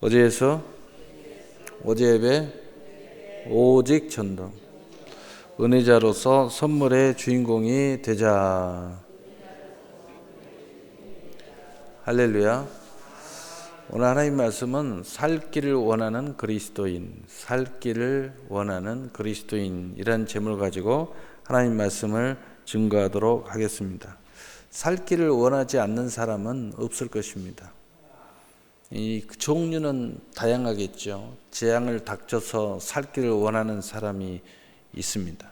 어제에서 어제 예배 오직 전도 은혜자로서 선물의 주인공이 되자. 할렐루야. 오늘 하나님 말씀은 살 길을 원하는 그리스도인, 살 길을 원하는 그리스도인이라는 제목을 가지고 하나님 말씀을 증거하도록 하겠습니다. 살 길을 원하지 않는 사람은 없을 것입니다. 이 종류는 다양하겠죠. 재앙을 닥쳐서 살 길을 원하는 사람이 있습니다.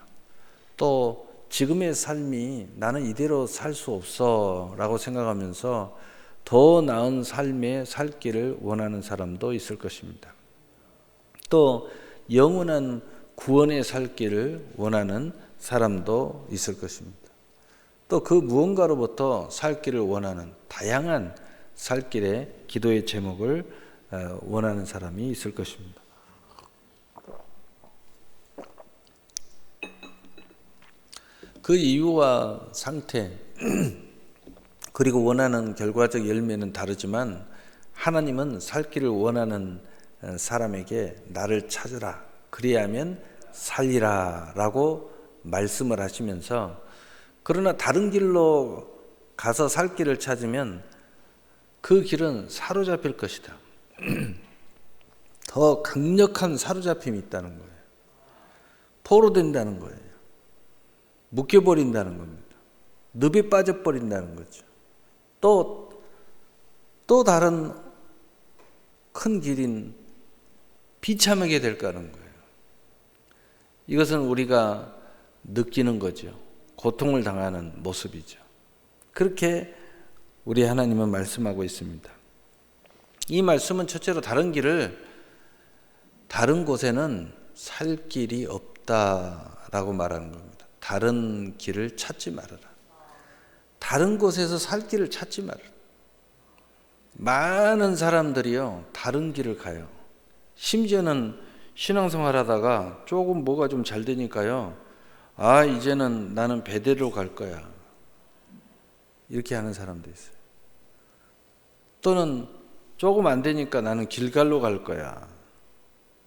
또 지금의 삶이 나는 이대로 살 수 없어 라고 생각하면서 더 나은 삶의 살 길을 원하는 사람도 있을 것입니다. 또 영원한 구원의 살 길을 원하는 사람도 있을 것입니다. 또 그 무언가로부터 살 길을 원하는 다양한 살 길의 기도의 제목을 원하는 사람이 있을 것입니다. 그 이유와 상태 그리고 원하는 결과적 열매는 다르지만 하나님은 살 길을 원하는 사람에게 나를 찾으라 그리하면 살리라 라고 말씀을 하시면서, 그러나 다른 길로 가서 살 길을 찾으면 그 길은 사로잡힐 것이다. 더 강력한 사로잡힘이 있다는 거예요. 포로된다는 거예요. 묶여버린다는 겁니다. 늪에 빠져버린다는 거죠. 또 다른 큰 길인 비참하게 될 거라는 거예요. 이것은 우리가 느끼는 거죠. 고통을 당하는 모습이죠. 그렇게 우리 하나님은 말씀하고 있습니다. 이 말씀은 첫째로 다른 곳에는 살 길이 없다라고 말하는 겁니다. 다른 길을 찾지 말아라. 다른 곳에서 살 길을 찾지 말아라. 많은 사람들이요, 다른 길을 가요. 심지어는 신앙생활 하다가 조금 뭐가 좀 잘 되니까요, 이제는 나는 베델로 갈 거야. 이렇게 하는 사람도 있어요. 또는 조금 안 되니까 나는 길갈로 갈 거야.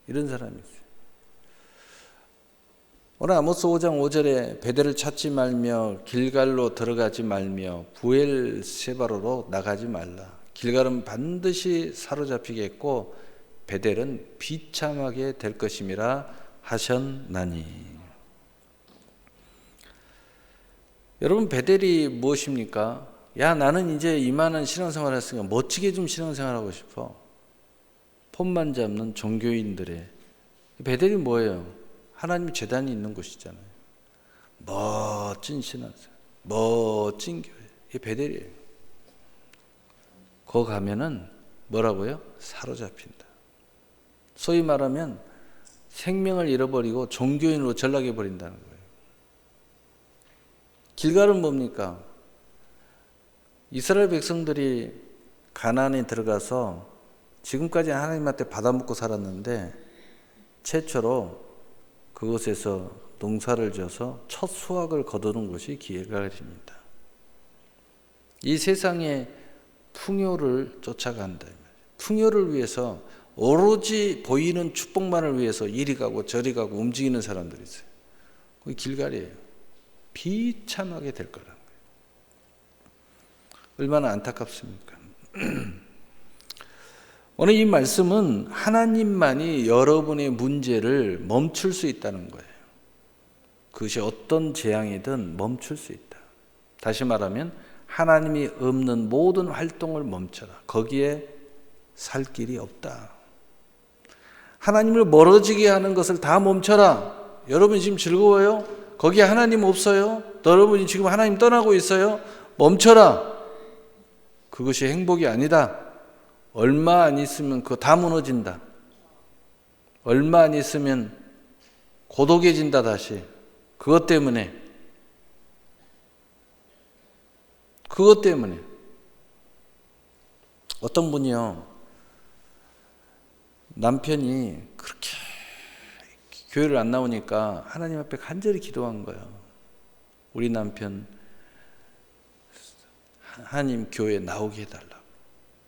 이런 사람이 있어요. 오늘 아모스 5장 5절에 베델을 찾지 말며 길갈로 들어가지 말며 부엘세바로로 나가지 말라. 길갈은 반드시 사로잡히겠고 베델은 비참하게 될 것임이라 하셨나니. 여러분, 베델이 무엇입니까? 나는 이제 이만한 신앙생활 했으니까 멋지게 좀 신앙생활하고 싶어. 폰만 잡는 종교인들의 베델이 뭐예요? 하나님 제단이 있는 곳이잖아요. 멋진 신앙생활, 멋진 교회, 이게 베델이에요. 거기 가면은 뭐라고요? 사로잡힌다. 소위 말하면 생명을 잃어버리고 종교인으로 전락해 버린다는 거예요. 길갈은 뭡니까? 이스라엘 백성들이 가나안에 들어가서 지금까지 하나님한테 받아먹고 살았는데 최초로 그곳에서 농사를 지어서 첫 수확을 거두는 것이 길갈입니다. 이 세상의 풍요를 쫓아간다. 풍요를 위해서 오로지 보이는 축복만을 위해서 이리 가고 저리 가고 움직이는 사람들이 있어요. 그게 길갈이에요. 비참하게 될 거라는 거예요. 얼마나 안타깝습니까? 오늘 이 말씀은 하나님만이 여러분의 문제를 멈출 수 있다는 거예요. 그것이 어떤 재앙이든 멈출 수 있다. 다시 말하면 하나님이 없는 모든 활동을 멈춰라. 거기에 살 길이 없다. 하나님을 멀어지게 하는 것을 다 멈춰라. 여러분 지금 즐거워요? 거기에 하나님 없어요? 여러분이 지금 하나님 떠나고 있어요? 멈춰라. 그것이 행복이 아니다. 얼마 안 있으면 그거 다 무너진다. 얼마 안 있으면 고독해진다 다시. 그것 때문에 어떤 분이요, 남편이 그렇게 교회를 안 나오니까 하나님 앞에 간절히 기도한 거예요. 우리 남편 하나님 교회에 나오게 해달라고.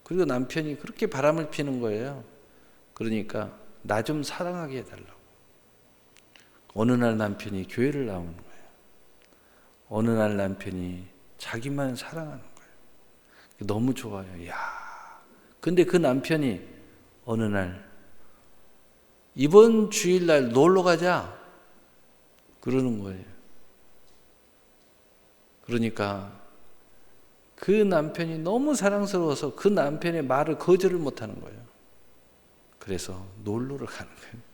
그리고 남편이 그렇게 바람을 피는 거예요. 그러니까 나 좀 사랑하게 해달라고. 어느 날 남편이 교회를 나오는 거예요. 어느 날 남편이 자기만 사랑하는 거예요. 너무 좋아요. 야. 근데 그 남편이 어느 날 이번 주일날 놀러 가자 그러는 거예요. 그러니까 그 남편이 너무 사랑스러워서 그 남편의 말을 거절을 못하는 거예요. 그래서 놀러를 가는 거예요.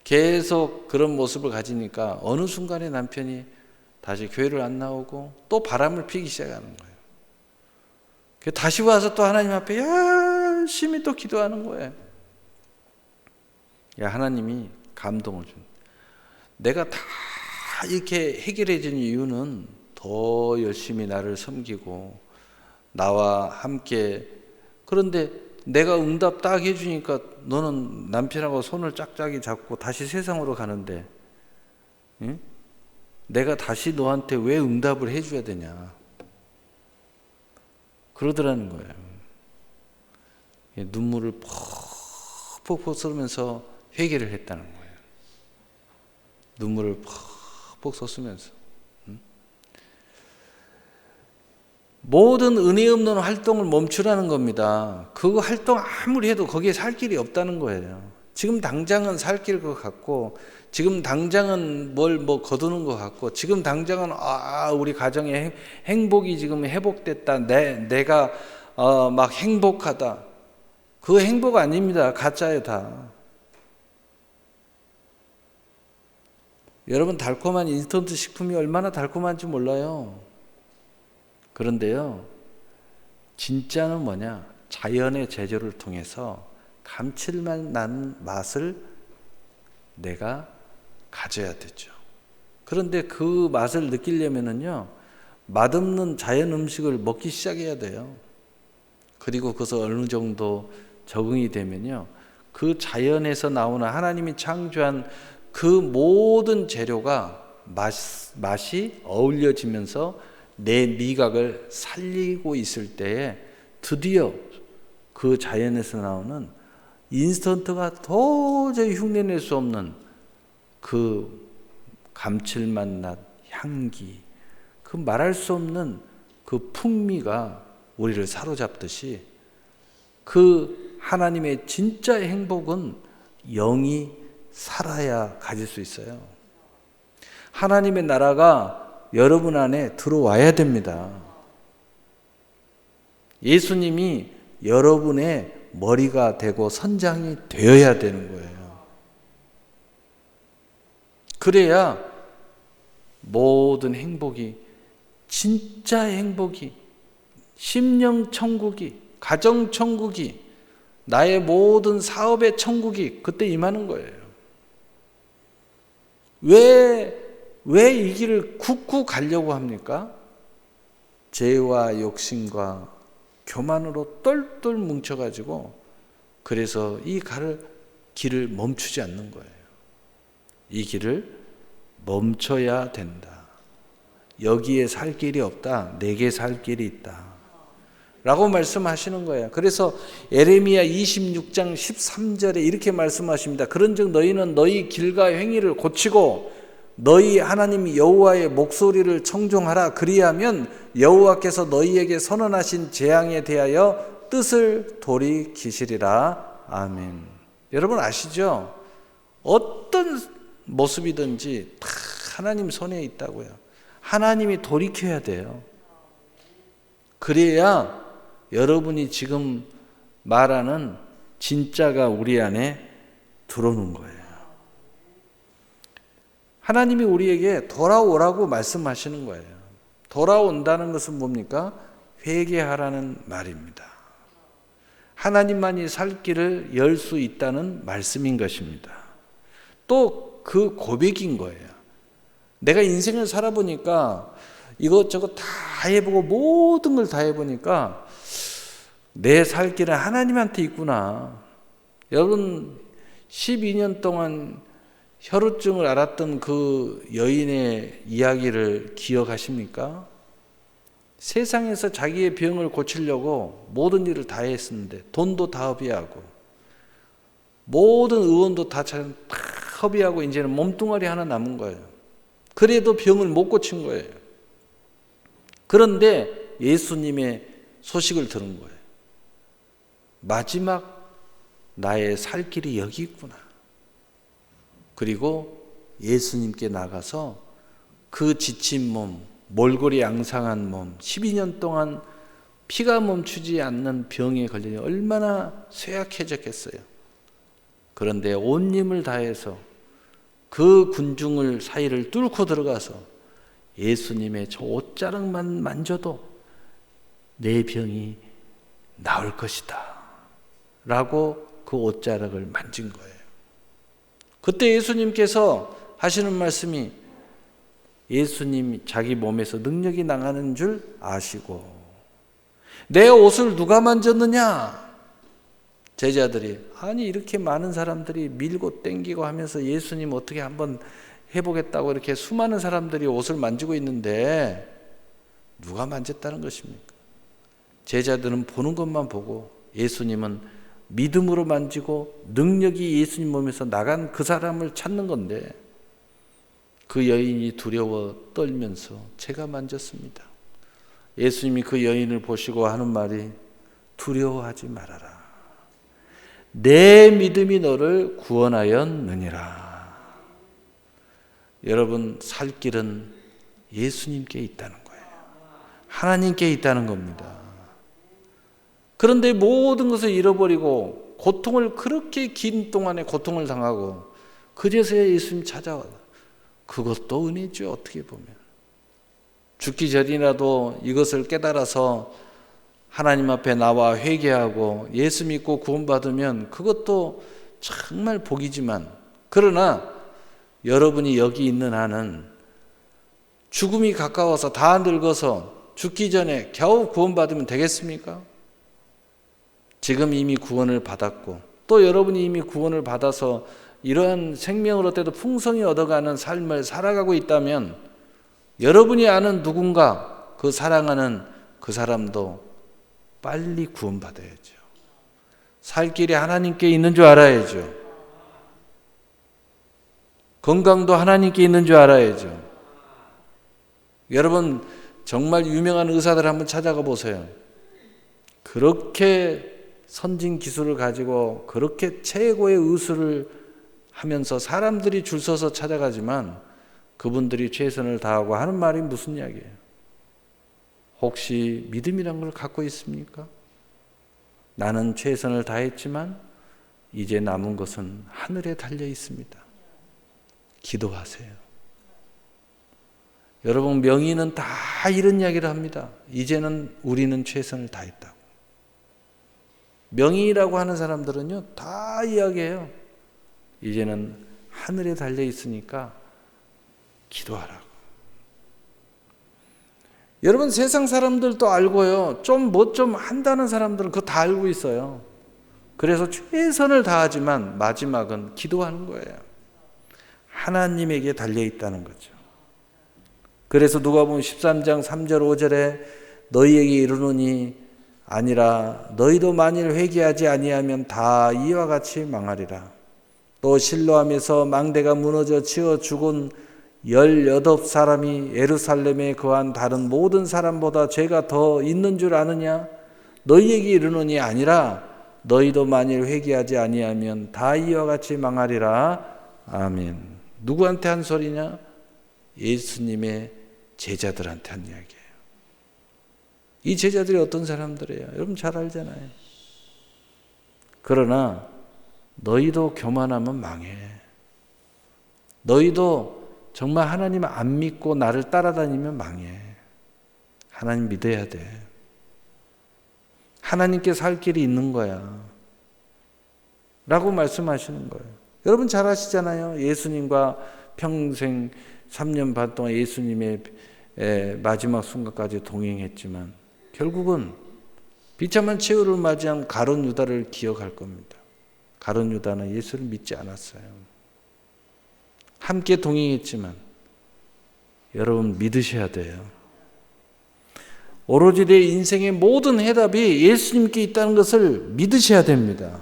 계속 그런 모습을 가지니까 어느 순간에 남편이 다시 교회를 안 나오고 또 바람을 피기 시작하는 거예요. 다시 와서 또 하나님 앞에 열심히 또 기도하는 거예요. 하나님이 감동을 준. 내가 다 이렇게 해결해 준 이유는 더 열심히 나를 섬기고 나와 함께, 그런데 내가 응답 딱 해주니까 너는 남편하고 손을 짝짝이 잡고 다시 세상으로 가는데, 응? 내가 다시 너한테 왜 응답을 해줘야 되냐 그러더라는 거예요. 눈물을 퍽퍽 쏟으면서 회개를 했다는 거예요. 눈물을 퍽퍽 쏟으면서. 모든 은혜 없는 활동을 멈추라는 겁니다. 그 활동 아무리 해도 거기에 살 길이 없다는 거예요. 지금 당장은 살 길 것 같고, 지금 당장은 뭘 거두는 것 같고, 지금 당장은 우리 가정의 행복이 지금 회복됐다. 내가 막 행복하다. 그 행복 아닙니다. 가짜예요, 다. 여러분, 달콤한 인스턴트 식품이 얼마나 달콤한지 몰라요. 그런데요, 진짜는 뭐냐? 자연의 제조를 통해서 감칠맛 나는 맛을 내가 가져야 되죠. 그런데 그 맛을 느끼려면은요, 맛없는 자연 음식을 먹기 시작해야 돼요. 그리고 그것을 어느 정도 적응이 되면요, 그 자연에서 나오는 하나님이 창조한 그 모든 재료가 맛이 어울려지면서 내 미각을 살리고 있을 때에 드디어 그 자연에서 나오는 인스턴트가 도저히 흉내낼 수 없는 그 감칠맛 맛, 향기, 그 말할 수 없는 그 풍미가 우리를 사로잡듯이, 그 하나님의 진짜 행복은 영이 살아야 가질 수 있어요. 하나님의 나라가 여러분 안에 들어와야 됩니다. 예수님이 여러분의 머리가 되고 선장이 되어야 되는 거예요. 그래야 모든 행복이, 진짜 행복이, 심령 천국이, 가정 천국이, 나의 모든 사업의 천국이 그때 임하는 거예요. 왜 이 길을 굳고 가려고 합니까? 죄와 욕심과 교만으로 똘똘 뭉쳐가지고, 그래서 이 길을 멈추지 않는 거예요. 이 길을 멈춰야 된다. 여기에 살 길이 없다. 내게 살 길이 있다. 라고 말씀하시는 거예요. 그래서 예레미야 26장 13절에 이렇게 말씀하십니다. 그런즉 너희는 너희 길과 행위를 고치고 너희 하나님 여호와의 목소리를 청종하라. 그리하면 여호와께서 너희에게 선언하신 재앙에 대하여 뜻을 돌이키시리라. 아멘. 여러분 아시죠? 어떤 모습이든지 다 하나님 손에 있다고요. 하나님이 돌이켜야 돼요. 그래야 여러분이 지금 말하는 진짜가 우리 안에 들어오는 거예요. 하나님이 우리에게 돌아오라고 말씀하시는 거예요. 돌아온다는 것은 뭡니까? 회개하라는 말입니다. 하나님만이 살 길을 열 수 있다는 말씀인 것입니다. 또 그 고백인 거예요. 내가 인생을 살아보니까 이것저것 다 해보고 모든 걸 다 해보니까 내 살 길은 하나님한테 있구나. 여러분 12년 동안 혈우증을 앓았던 그 여인의 이야기를 기억하십니까? 세상에서 자기의 병을 고치려고 모든 일을 다 했었는데 돈도 다 허비하고 모든 의원도 다 허비하고 이제는 몸뚱아리 하나 남은 거예요. 그래도 병을 못 고친 거예요. 그런데 예수님의 소식을 들은 거예요. 마지막 나의 살 길이 여기 있구나. 그리고 예수님께 나가서 그 지친 몸, 몰골이 양상한 몸, 12년 동안 피가 멈추지 않는 병에 걸리니 얼마나 쇠약해졌겠어요. 그런데 온 힘을 다해서 그 군중을 사이를 뚫고 들어가서 예수님의 저 옷자락만 만져도 내 병이 나을 것이다 라고 그 옷자락을 만진 거예요. 그때 예수님께서 하시는 말씀이 예수님 자기 몸에서 능력이 나가는 줄 아시고 내 옷을 누가 만졌느냐? 제자들이 아니 이렇게 많은 사람들이 밀고 땡기고 하면서 예수님 어떻게 한번 해보겠다고 이렇게 수많은 사람들이 옷을 만지고 있는데 누가 만졌다는 것입니까? 제자들은 보는 것만 보고 예수님은 믿음으로 만지고 능력이 예수님 몸에서 나간 그 사람을 찾는 건데 그 여인이 두려워 떨면서 제가 만졌습니다. 예수님이 그 여인을 보시고 하는 말이 두려워하지 말아라. 내 믿음이 너를 구원하였느니라. 여러분 살 길은 예수님께 있다는 거예요. 하나님께 있다는 겁니다. 그런데 모든 것을 잃어버리고 고통을 그렇게 긴 동안에 고통을 당하고 그제서야 예수님 찾아와. 그것도 은혜죠. 어떻게 보면 죽기 전이라도 이것을 깨달아서 하나님 앞에 나와 회개하고 예수 믿고 구원받으면 그것도 정말 복이지만 그러나 여러분이 여기 있는 한은 죽음이 가까워서 다 늙어서 죽기 전에 겨우 구원받으면 되겠습니까? 지금 이미 구원을 받았고 또 여러분이 이미 구원을 받아서 이러한 생명을 얻어도 풍성히 얻어가는 삶을 살아가고 있다면 여러분이 아는 누군가 그 사랑하는 그 사람도 빨리 구원받아야죠. 살 길이 하나님께 있는 줄 알아야죠. 건강도 하나님께 있는 줄 알아야죠. 여러분 정말 유명한 의사들 한번 찾아가 보세요. 그렇게 선진 기술을 가지고 그렇게 최고의 의술을 하면서 사람들이 줄 서서 찾아가지만 그분들이 최선을 다하고 하는 말이 무슨 이야기예요? 혹시 믿음이란 걸 갖고 있습니까? 나는 최선을 다했지만 이제 남은 것은 하늘에 달려 있습니다. 기도하세요. 여러분 명의는 다 이런 이야기를 합니다. 이제는 우리는 최선을 다했다고. 명의라고 하는 사람들은요 다 이야기해요. 이제는 하늘에 달려 있으니까 기도하라고. 여러분 세상 사람들도 알고요. 좀 한다는 사람들은 그거 다 알고 있어요. 그래서 최선을 다하지만 마지막은 기도하는 거예요. 하나님에게 달려 있다는 거죠. 그래서 누가복음 13장 3절 5절에 너희에게 이르노니 아니라 너희도 만일 회개하지 아니하면 다 이와 같이 망하리라. 또 실로암에서 망대가 무너져 치어 죽은 18사람이 예루살렘에 거한 다른 모든 사람보다 죄가 더 있는 줄 아느냐? 너희에게 이르노니 아니라 너희도 만일 회개하지 아니하면 다 이와 같이 망하리라. 아멘. 누구한테 한 소리냐? 예수님의 제자들한테 한 이야기예요. 이 제자들이 어떤 사람들이에요? 여러분 잘 알잖아요. 그러나 너희도 교만하면 망해. 너희도 정말 하나님 안 믿고 나를 따라다니면 망해. 하나님 믿어야 돼. 하나님께 살 길이 있는 거야. 라고 말씀하시는 거예요. 여러분 잘 아시잖아요. 예수님과 평생 3년 반 동안 예수님의 마지막 순간까지 동행했지만 결국은 비참한 최후를 맞이한 가룟 유다를 기억할 겁니다. 가룟 유다는 예수를 믿지 않았어요. 함께 동행했지만 여러분 믿으셔야 돼요. 오로지 내 인생의 모든 해답이 예수님께 있다는 것을 믿으셔야 됩니다.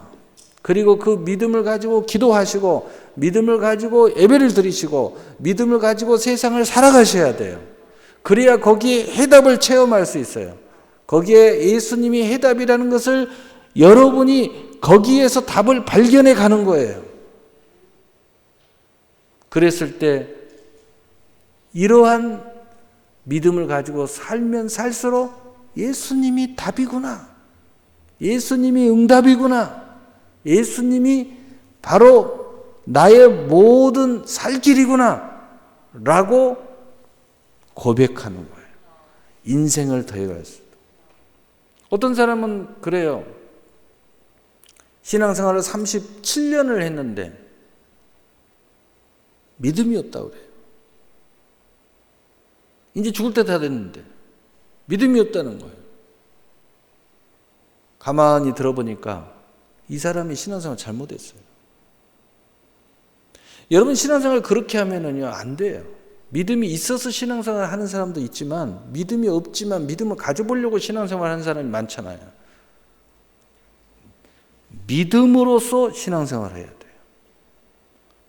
그리고 그 믿음을 가지고 기도하시고 믿음을 가지고 예배를 드리시고 믿음을 가지고 세상을 살아가셔야 돼요. 그래야 거기에 해답을 체험할 수 있어요. 거기에 예수님이 해답이라는 것을 여러분이 거기에서 답을 발견해 가는 거예요. 그랬을 때 이러한 믿음을 가지고 살면 살수록 예수님이 답이구나. 예수님이 응답이구나. 예수님이 바로 나의 모든 살 길이구나. 라고 고백하는 거예요. 인생을 더해갈 수. 어떤 사람은 그래요. 신앙생활을 37년을 했는데 믿음이 없다고 그래요. 이제 죽을 때 다 됐는데 믿음이 없다는 거예요. 가만히 들어보니까 이 사람이 신앙생활 잘못했어요. 여러분 신앙생활 그렇게 하면은요 안 돼요. 믿음이 있어서 신앙생활 하는 사람도 있지만 믿음이 없지만 믿음을 가져보려고 신앙생활 하는 사람이 많잖아요. 믿음으로써 신앙생활을 해야 돼요.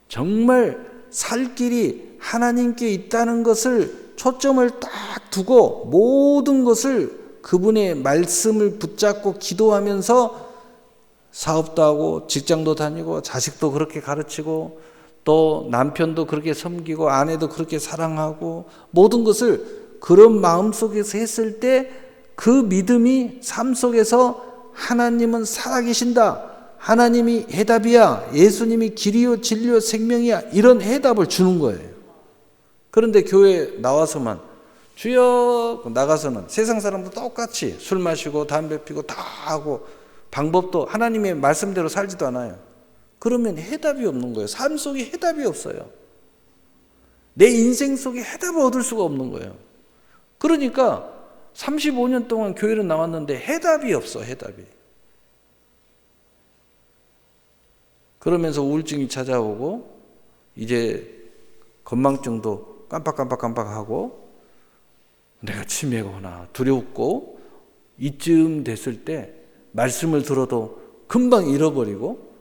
정말 살 길이 하나님께 있다는 것을 초점을 딱 두고 모든 것을 그분의 말씀을 붙잡고 기도하면서 사업도 하고 직장도 다니고 자식도 그렇게 가르치고 또 남편도 그렇게 섬기고 아내도 그렇게 사랑하고 모든 것을 그런 마음속에서 했을 때 그 믿음이 삶 속에서 하나님은 살아계신다. 하나님이 해답이야. 예수님이 길이요 진리요 생명이야. 이런 해답을 주는 거예요. 그런데 교회에 나와서만 주여 나가서는 세상 사람도 똑같이 술 마시고 담배 피고 다 하고 방법도 하나님의 말씀대로 살지도 않아요. 그러면 해답이 없는 거예요. 삶 속에 해답이 없어요. 내 인생 속에 해답을 얻을 수가 없는 거예요. 그러니까 35년 동안 교회를 나왔는데 해답이 없어. 해답이. 그러면서 우울증이 찾아오고 이제 건망증도 깜빡하고 내가 치매가 오나 두렵고 이쯤 됐을 때 말씀을 들어도 금방 잃어버리고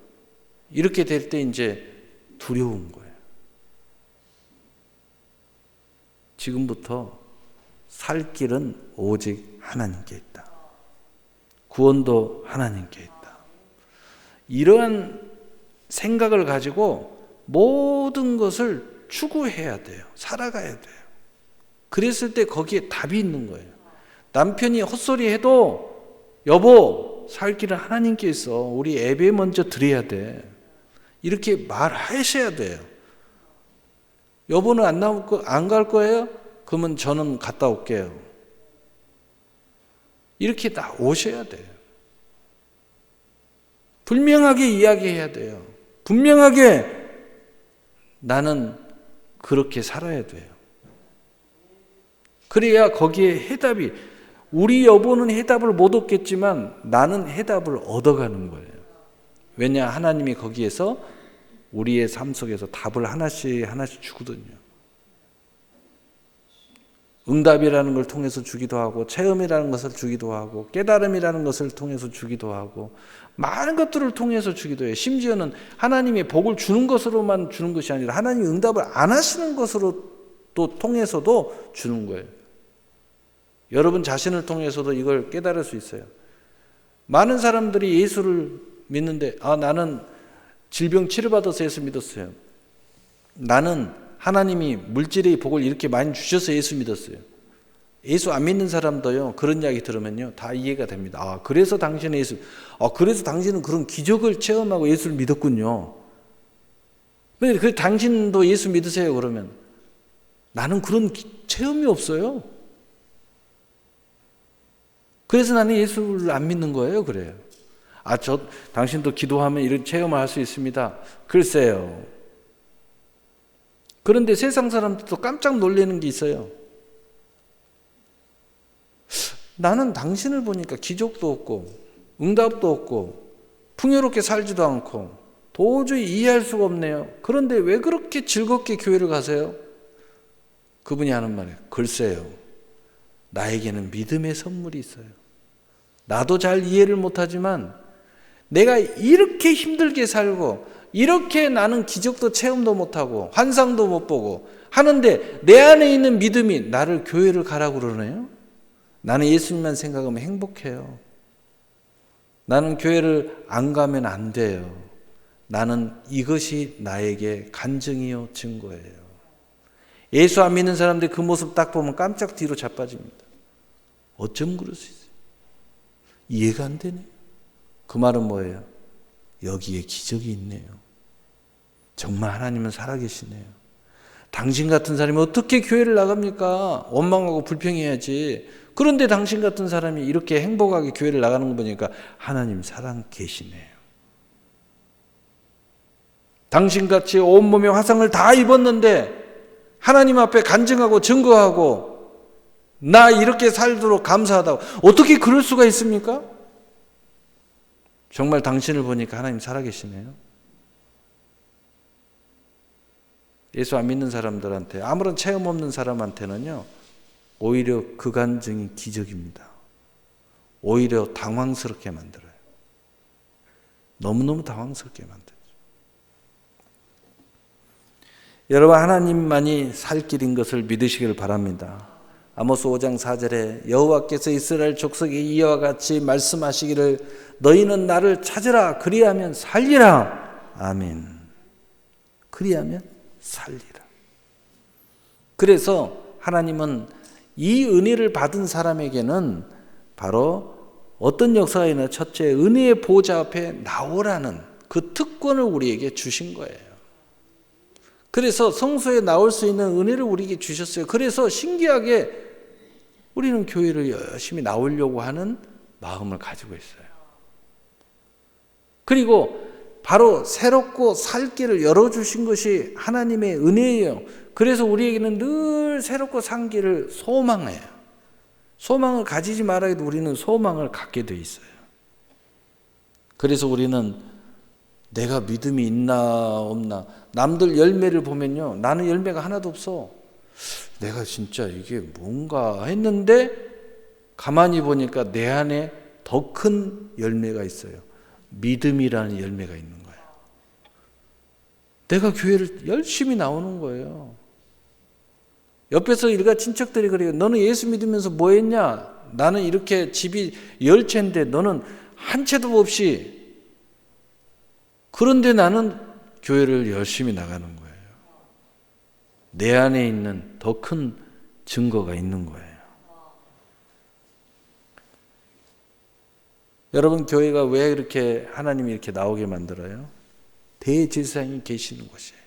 이렇게 될 때 이제 두려운 거예요. 지금부터 살 길은 오직 하나님께 있다. 구원도 하나님께 있다. 이러한 생각을 가지고 모든 것을 추구해야 돼요. 살아가야 돼요. 그랬을 때 거기에 답이 있는 거예요. 남편이 헛소리 해도 여보 살 길은 하나님께 있어. 우리 예배 먼저 드려야 돼. 이렇게 말하셔야 돼요. 여보는 안 갈 거예요? 그러면 저는 갔다 올게요. 이렇게 다 오셔야 돼요. 분명하게 이야기해야 돼요. 분명하게 나는 그렇게 살아야 돼요. 그래야 거기에 해답이, 우리 여보는 해답을 못 얻겠지만 나는 해답을 얻어가는 거예요. 왜냐? 하나님이 거기에서 우리의 삶 속에서 답을 하나씩 주거든요. 응답이라는 걸 통해서 주기도 하고 체험이라는 것을 주기도 하고 깨달음이라는 것을 통해서 주기도 하고 많은 것들을 통해서 주기도 해요. 심지어는 하나님의 복을 주는 것으로만 주는 것이 아니라 하나님이 응답을 안 하시는 것으로 또 통해서도 주는 거예요. 여러분 자신을 통해서도 이걸 깨달을 수 있어요. 많은 사람들이 예수를 믿는데 나는 질병 치료받아서 예수 믿었어요. 나는 하나님이 물질의 복을 이렇게 많이 주셔서 예수 믿었어요. 예수 안 믿는 사람도요 그런 이야기 들으면요 다 이해가 됩니다. 그래서 당신은 그래서 당신은 그런 기적을 체험하고 예수를 믿었군요. 근데 그 당신도 예수 믿으세요 그러면 나는 그런 체험이 없어요. 그래서 나는 예수를 안 믿는 거예요. 그래요. 당신도 기도하면 이런 체험을 할 수 있습니다. 글쎄요. 그런데 세상 사람들도 깜짝 놀라는 게 있어요. 나는 당신을 보니까 기적도 없고 응답도 없고 풍요롭게 살지도 않고 도저히 이해할 수가 없네요. 그런데 왜 그렇게 즐겁게 교회를 가세요? 그분이 하는 말이에요. 글쎄요. 나에게는 믿음의 선물이 있어요. 나도 잘 이해를 못하지만 내가 이렇게 힘들게 살고 이렇게 나는 기적도 체험도 못하고 환상도 못 보고 하는데 내 안에 있는 믿음이 나를 교회를 가라고 그러네요. 나는 예수님만 생각하면 행복해요. 나는 교회를 안 가면 안 돼요. 나는 이것이 나에게 간증이요 증거예요. 예수 안 믿는 사람들 그 모습 딱 보면 깜짝 뒤로 자빠집니다. 어쩜 그럴 수 있어요? 이해가 안 되네요. 그 말은 뭐예요? 여기에 기적이 있네요. 정말 하나님은 살아계시네요. 당신 같은 사람이 어떻게 교회를 나갑니까? 원망하고 불평해야지. 그런데 당신 같은 사람이 이렇게 행복하게 교회를 나가는 거 보니까 하나님 살아계시네요. 당신같이 온몸에 화상을 다 입었는데 하나님 앞에 간증하고 증거하고 나 이렇게 살도록 감사하다고 어떻게 그럴 수가 있습니까? 정말 당신을 보니까 하나님 살아계시네요. 예수 안 믿는 사람들한테 아무런 체험 없는 사람한테는요 오히려 그 간증이 기적입니다. 오히려 당황스럽게 만들어요. 너무너무 당황스럽게 만들어요. 여러분 하나님만이 살 길인 것을 믿으시길 바랍니다. 아모스 5장 4절에 여호와께서 이스라엘 족속에 이와 같이 말씀하시기를 너희는 나를 찾으라 그리하면 살리라. 아멘. 그리하면 살리라. 그래서 하나님은 이 은혜를 받은 사람에게는 바로 어떤 역사가 있나 첫째 은혜의 보좌 앞에 나오라는 그 특권을 우리에게 주신 거예요. 그래서 성소에 나올 수 있는 은혜를 우리에게 주셨어요. 그래서 신기하게 우리는 교회를 열심히 나오려고 하는 마음을 가지고 있어요. 그리고 바로 새롭고 살 길을 열어주신 것이 하나님의 은혜예요. 그래서 우리에게는 늘 새롭고 산 길을 소망해요. 소망을 가지지 말아야 해도 우리는 소망을 갖게 돼 있어요. 그래서 우리는 내가 믿음이 있나 없나 남들 열매를 보면요 나는 열매가 하나도 없어. 내가 진짜 이게 뭔가 했는데 가만히 보니까 내 안에 더 큰 열매가 있어요. 믿음이라는 열매가 있는 거예요. 내가 교회를 열심히 나오는 거예요. 옆에서 일가 친척들이 그래요. 너는 예수 믿으면서 뭐 했냐? 나는 이렇게 집이 10채인데 너는 한 채도 없이. 그런데 나는 교회를 열심히 나가는 거예요. 내 안에 있는 더 큰 증거가 있는 거예요. 여러분 교회가 왜 이렇게 하나님이 이렇게 나오게 만들어요? 대제사장이 계시는 곳이에요.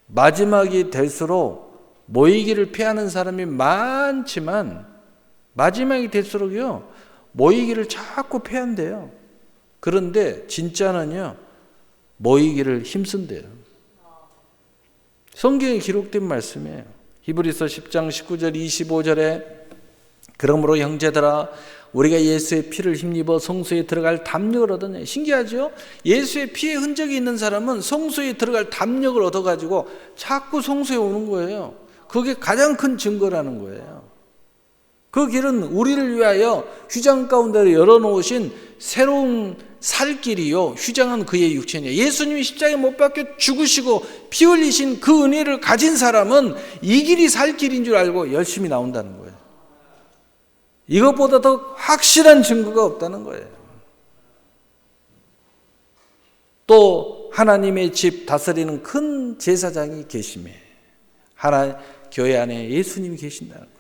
마지막이 될수록 모이기를 피하는 사람이 많지만 마지막이 될수록요 모이기를 자꾸 피한대요. 그런데 진짜는요 모이기를 힘쓴대요. 성경에 기록된 말씀이에요. 히브리서 10장 19절 25절에 그러므로 형제들아 우리가 예수의 피를 힘입어 성소에 들어갈 담력을 얻었네. 신기하죠? 예수의 피의 흔적이 있는 사람은 성소에 들어갈 담력을 얻어가지고 자꾸 성소에 오는 거예요. 그게 가장 큰 증거라는 거예요. 그 길은 우리를 위하여 휘장 가운데 열어놓으신 새로운 살 길이요. 휘장은 그의 육체냐. 예수님이 십자가에 못 박혀 죽으시고 피 흘리신 그 은혜를 가진 사람은 이 길이 살 길인 줄 알고 열심히 나온다는 거예요. 이것보다 더 확실한 증거가 없다는 거예요. 또 하나님의 집 다스리는 큰 제사장이 계심에 교회 안에 예수님이 계신다는 거예요.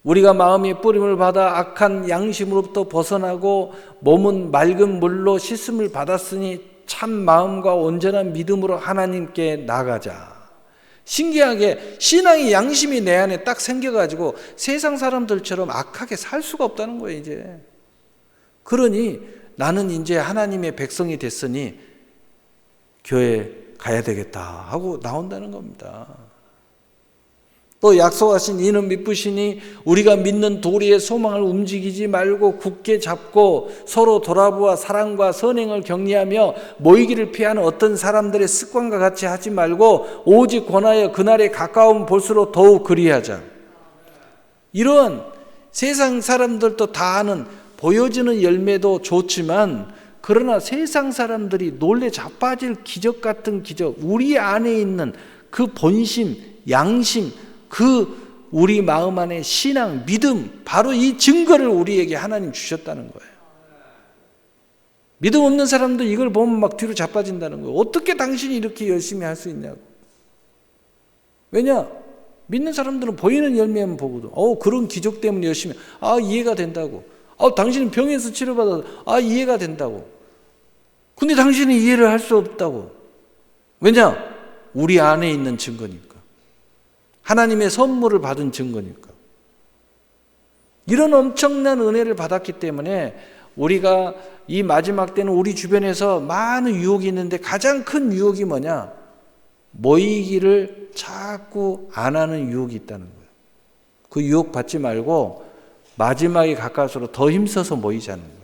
우리가 마음의 뿌림을 받아 악한 양심으로부터 벗어나고 몸은 맑은 물로 씻음을 받았으니 참 마음과 온전한 믿음으로 하나님께 나가자. 신기하게 신앙의 양심이 내 안에 딱 생겨가지고 세상 사람들처럼 악하게 살 수가 없다는 거예요. 이제 그러니 나는 이제 하나님의 백성이 됐으니 교회 가야 되겠다 하고 나온다는 겁니다. 또 약속하신 이는 믿으시니 우리가 믿는 도리의 소망을 움직이지 말고 굳게 잡고 서로 돌아보아 사랑과 선행을 격리하며 모이기를 피하는 어떤 사람들의 습관과 같이 하지 말고 오직 권하여 그날의 가까움 볼수록 더욱 그리하자. 이런 세상 사람들도 다 아는 보여지는 열매도 좋지만, 그러나 세상 사람들이 놀래 자빠질 기적 같은 기적, 우리 안에 있는 그 본심, 양심, 그 우리 마음 안에 신앙, 믿음, 바로 이 증거를 우리에게 하나님 주셨다는 거예요. 믿음 없는 사람도 이걸 보면 막 뒤로 자빠진다는 거예요. 어떻게 당신이 이렇게 열심히 할 수 있냐고. 왜냐? 믿는 사람들은 보이는 열매만 보거든. 그런 기적 때문에 열심히, 이해가 된다고. 당신은 병에서 치료받아서, 이해가 된다고. 근데 당신은 이해를 할 수 없다고. 왜냐? 우리 안에 있는 증거니까. 하나님의 선물을 받은 증거니까. 이런 엄청난 은혜를 받았기 때문에 우리가 이 마지막 때는 우리 주변에서 많은 유혹이 있는데, 가장 큰 유혹이 뭐냐? 모이기를 자꾸 안 하는 유혹이 있다는 거예요. 그 유혹 받지 말고 마지막에 가까울수록 더 힘써서 모이자는 거예요.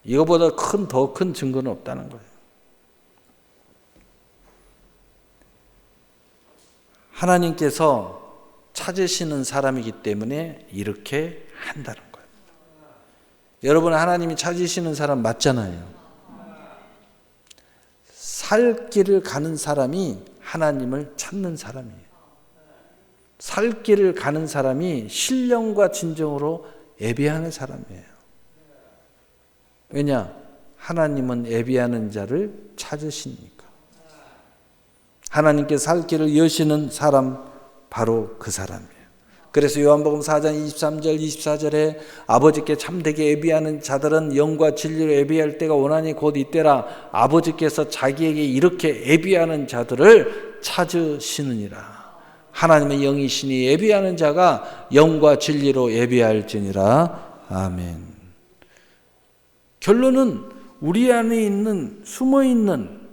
이거보다 더 큰 증거는 없다는 거예요. 하나님께서 찾으시는 사람이기 때문에 이렇게 한다는 거예요. 여러분, 하나님이 찾으시는 사람 맞잖아요. 살 길을 가는 사람이 하나님을 찾는 사람이에요. 살 길을 가는 사람이 신령과 진정으로 예배하는 사람이에요. 왜냐? 하나님은 예배하는 자를 찾으시니까. 하나님께 살 길을 여시는 사람, 바로 그 사람이에요. 그래서 요한복음 4장 23절 24절에 아버지께 참되게 예배하는 자들은 영과 진리로 예배할 때가 오나니 곧 이때라. 아버지께서 자기에게 이렇게 예배하는 자들을 찾으시느니라. 하나님의 영이시니 예배하는 자가 영과 진리로 예배할지니라. 아멘. 결론은 우리 안에 있는, 숨어있는,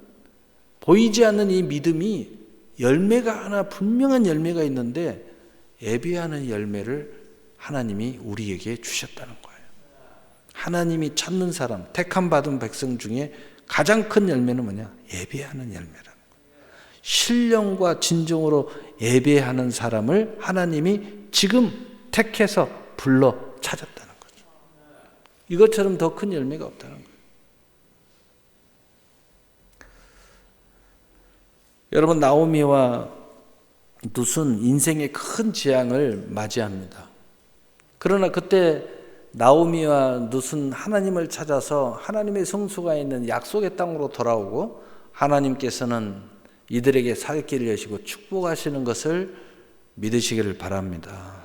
보이지 않는 이 믿음이 열매가 하나, 분명한 열매가 있는데, 예배하는 열매를 하나님이 우리에게 주셨다는 거예요. 하나님이 찾는 사람, 택함 받은 백성 중에 가장 큰 열매는 뭐냐? 예배하는 열매라는 거예요. 신령과 진정으로 예배하는 사람을 하나님이 지금 택해서 불러 찾았다는 거죠. 이것처럼 더 큰 열매가 없다는 거예요. 여러분, 나오미와 룻은 인생의 큰 재앙을 맞이합니다. 그러나 그때 나오미와 룻은 하나님을 찾아서 하나님의 성소가 있는 약속의 땅으로 돌아오고, 하나님께서는 이들에게 살 길을 여시고 축복하시는 것을 믿으시기를 바랍니다.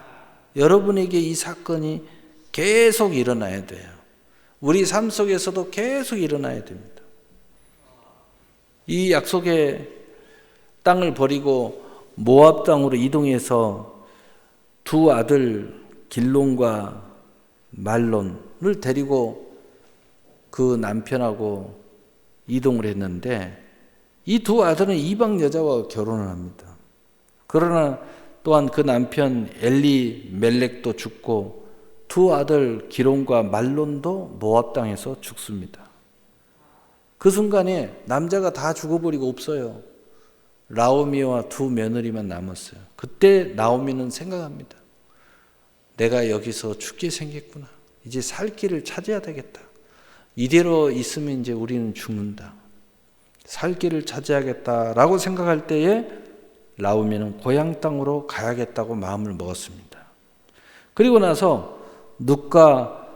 여러분에게 이 사건이 계속 일어나야 돼요. 우리 삶 속에서도 계속 일어나야 됩니다. 이 약속의 땅을 버리고 모압 땅으로 이동해서 두 아들 길론과 말론을 데리고 그 남편하고 이동을 했는데, 이 두 아들은 이방 여자와 결혼을 합니다. 그러나 또한 그 남편 엘리멜렉도 죽고 두 아들 기론과 말론도 모압 땅에서 죽습니다. 그 순간에 남자가 다 죽어버리고 없어요. 나오미와 두 며느리만 남았어요. 그때 나오미는 생각합니다. 내가 여기서 죽게 생겼구나. 이제 살 길을 찾아야 되겠다. 이대로 있으면 이제 우리는 죽는다. 살 길을 찾아야겠다라고 생각할 때에 나오미는 고향 땅으로 가야겠다고 마음을 먹었습니다. 그리고 나서 룻과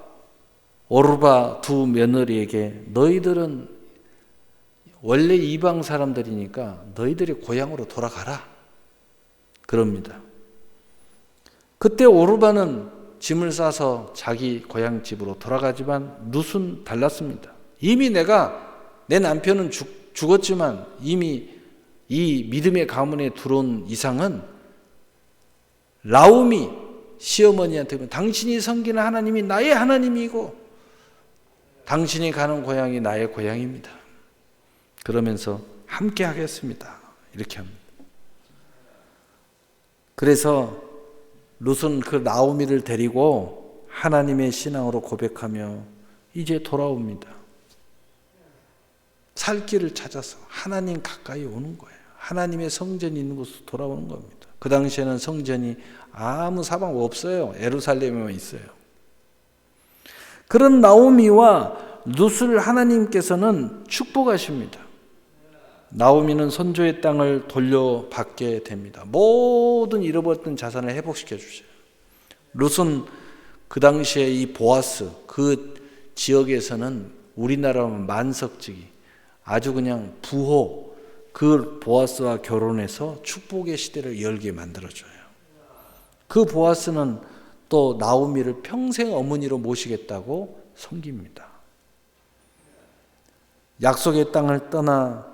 오르바 두 며느리에게 너희들은 원래 이방 사람들이니까 너희들이 고향으로 돌아가라. 그럽니다. 그때 오르바는 짐을 싸서 자기 고향 집으로 돌아가지만 룻은 달랐습니다. 이미 내 남편은 죽었지만 이미 이 믿음의 가문에 들어온 이상은 나오미 시어머니한테 당신이 섬기는 하나님이 나의 하나님이고 당신이 가는 고향이 나의 고향입니다. 그러면서 함께 하겠습니다. 이렇게 합니다. 그래서 룻은 그 나오미를 데리고 하나님의 신앙으로 고백하며 이제 돌아옵니다. 살 길을 찾아서 하나님 가까이 오는 거예요. 하나님의 성전이 있는 곳으로 돌아오는 겁니다. 그 당시에는 성전이 아무 사방 없어요. 예루살렘에만 있어요. 그런 나오미와 룻을 하나님께서는 축복하십니다. 나오미는 선조의 땅을 돌려받게 됩니다. 모든 잃어버렸던 자산을 회복시켜 주셔요. 룻은 그 당시에 이 보아스 그 지역에서는 우리나라면 만석지기 아주 그냥 부호 그 보아스와 결혼해서 축복의 시대를 열게 만들어줘요. 그 보아스는 또 나오미를 평생 어머니로 모시겠다고 섬깁니다. 약속의 땅을 떠나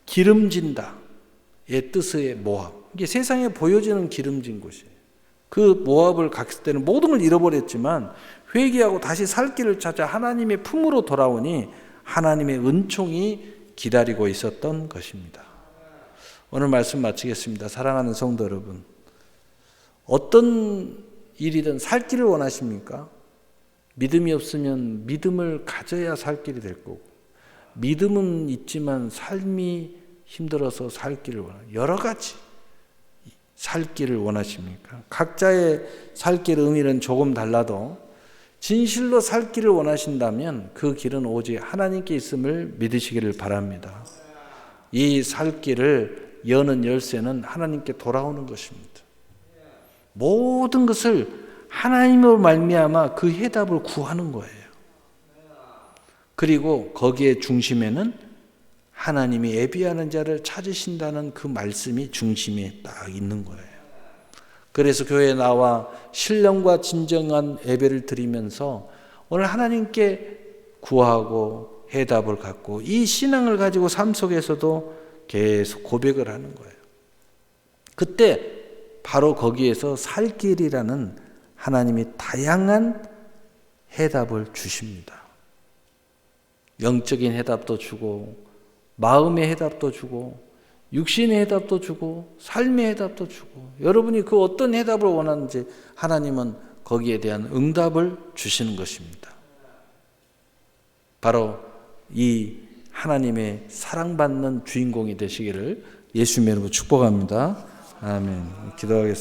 기름진다의 뜻의 모압. 이게 세상에 보여지는 기름진 곳이에요. 그 모압을 갔을 때는 모든 걸 잃어버렸지만 회개하고 다시 살 길을 찾아 하나님의 품으로 돌아오니 하나님의 은총이 기다리고 있었던 것입니다. 오늘 말씀 마치겠습니다. 사랑하는 성도 여러분, 어떤 일이든 살 길을 원하십니까? 믿음이 없으면 믿음을 가져야 살 길이 될 거고, 믿음은 있지만 삶이 힘들어서 살 길을 원하는 여러 가지 살 길을 원하십니까? 각자의 살 길 의미는 조금 달라도 진실로 살 길을 원하신다면 그 길은 오직 하나님께 있음을 믿으시기를 바랍니다. 이 살 길을 여는 열쇠는 하나님께 돌아오는 것입니다. 모든 것을 하나님으로 말미암아 그 해답을 구하는 거예요. 그리고 거기에 중심에는 하나님이 예비하는 자를 찾으신다는 그 말씀이 중심에 딱 있는 거예요. 그래서 교회에 나와 신령과 진정한 예배를 드리면서 오늘 하나님께 구하고 해답을 갖고 이 신앙을 가지고 삶 속에서도 계속 고백을 하는 거예요. 그때 바로 거기에서 살 길이라는 하나님이 다양한 해답을 주십니다. 영적인 해답도 주고 마음의 해답도 주고 육신의 해답도 주고 삶의 해답도 주고 여러분이 그 어떤 해답을 원하는지 하나님은 거기에 대한 응답을 주시는 것입니다. 바로 이 하나님의 사랑받는 주인공이 되시기를 예수님의 이름으로 축복합니다. 아멘. 기도하겠습니다.